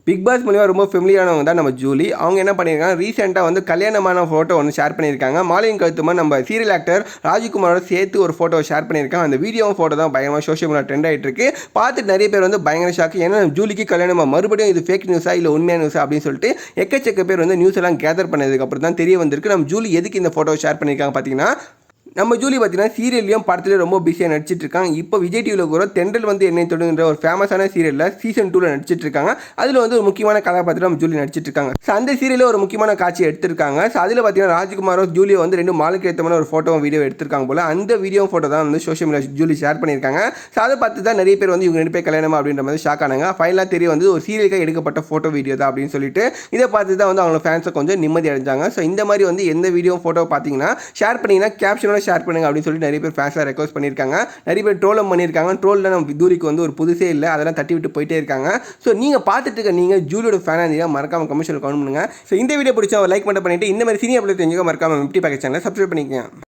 Big pass மூலிமா ரொம்ப ஃபெமிலியானவங்க தான் நம்ம ஜூலி. அவங்க என்ன பண்ணியிருக்காங்க, ரீசெண்டாக வந்து கல்யாணமான ஃபோட்டோ ஒன்று ஷேர் பண்ணியிருக்காங்க. மாலையும் கழுத்துமா நம்ம சீரியல் ஆக்டர் ராஜ்குமாரோட சேர்த்து ஒரு ஃபோட்டோ ஷேர் பண்ணியிருக்காங்க. அந்த வீடியோவும் ஃபோட்டோ தான் பயங்கரமாக சோஷியல் மீடியா ட்ரெண்ட் ஆகிட்டு இருக்கு. பார்த்துட்டு நிறைய பேர் வந்து பயங்கர ஷாக்கு. ஏன்னா ஜூலிக்கு கல்யாணமா, மறுபடியும் இது ஃபேக் நியூஸா இல்லை உண்மையான நியூஸா அப்படின்னு சொல்லிட்டு எக்கச்சக்க பேர் வந்து நியூஸ் எல்லாம் கேதர் பண்ணதுக்கு அப்புறம் தான் தெரிய வந்திருக்கு நம்ம ஜூலி எதுக்கு இந்த ஃபோட்டோ ஷேர் பண்ணியிருக்காங்க. பார்த்தீங்கன்னா நம்ம ஜூலி பார்த்தீங்கன்னா சீரியல்லையும் படத்துலையும் ரொம்ப பிஸியாக நடிச்சிட்டு இருக்காங்க. இப்போ விஜய் டிவியில் கூட தென்றல் வந்து என்னை தொடுங்கிற ஒரு ஃபேமஸான சீரியலில் சீசன் 2ல் நடிச்சிட்டு இருக்காங்க. அதில் வந்து ஒரு முக்கியமான கதாபாத்திரம் நம்ம ஜூலி நடிச்சிட்டு இருக்காங்க. ஸோ அந்த சீரியலில் ஒரு முக்கியமான காட்சி எடுத்திருக்காங்க. ஸோ அதில் பார்த்தீங்கன்னா ராஜ்குமாரும் ஜூலியை வந்து ரெண்டு மாலுக்கு ஏற்றமான ஒரு ஃபோட்டோ வீடியோ எடுத்திருக்காங்க போல. அந்த வீடியோ ஃபோட்டோ தான் வந்து சோஷியல் மீடியா ஜூலி ஷேர் பண்ணியிருக்காங்க. ஸோ அதை பார்த்து தான் நிறைய பேர் வந்து இவங்க ரெண்டு பேர் கல்யாணமா அப்படின்ற மாதிரி ஷாக் ஆனாங்க. ஃபைனலாக தெரிய வந்து ஒரு சீரியலுக்காக எடுக்கப்பட்ட ஃபோட்டோ வீடியோ தான் அப்படின்னு சொல்லிட்டு இதை பார்த்து தான் வந்து அவங்க ஃபேன்ஸை கொஞ்சம் நிம்மதி அடைஞ்சாங்க. ஸோ இந்த மாதிரி வந்து எந்த வீடியோ ஃபோட்டோ பார்த்தீங்கன்னா ஷேர் பண்ணிங்கன்னா கேப்ஷனோட ஷேர் பண்ணுங்க அப்படின்னு சொல்லி நிறைய பேர் ஃபேன்ஸாக ரெக்வஸ்ட் பண்ணியிருக்காங்க. நிறைய பேர் ட்ரோலும் பண்ணியிருக்காங்க. ட்ரோலில் நம்ம தூரிக்கு வந்து ஒரு புதுசே இல்லை, அதெல்லாம் தட்டி விட்டு போயிட்டே இருக்காங்க. ஸோ நீங்கள் பார்த்துட்டு இருக்க நீங்கள் ஜூலியோட ஃபேனாக இருந்தீங்கன்னா மறக்காம கமெண்ட்ஸில் கமெண்ட் பண்ணுங்க. ஸோ இந்த வீடியோ பிடிச்சா லைக் பண்ணிட்டு இந்த மாதிரி சினிமா தெரிஞ்சுக்க மறக்காம எம்டி பேக்கேஜ் சேனலை சப்ஸ்கிரைப் பண்ணிக்கங்க.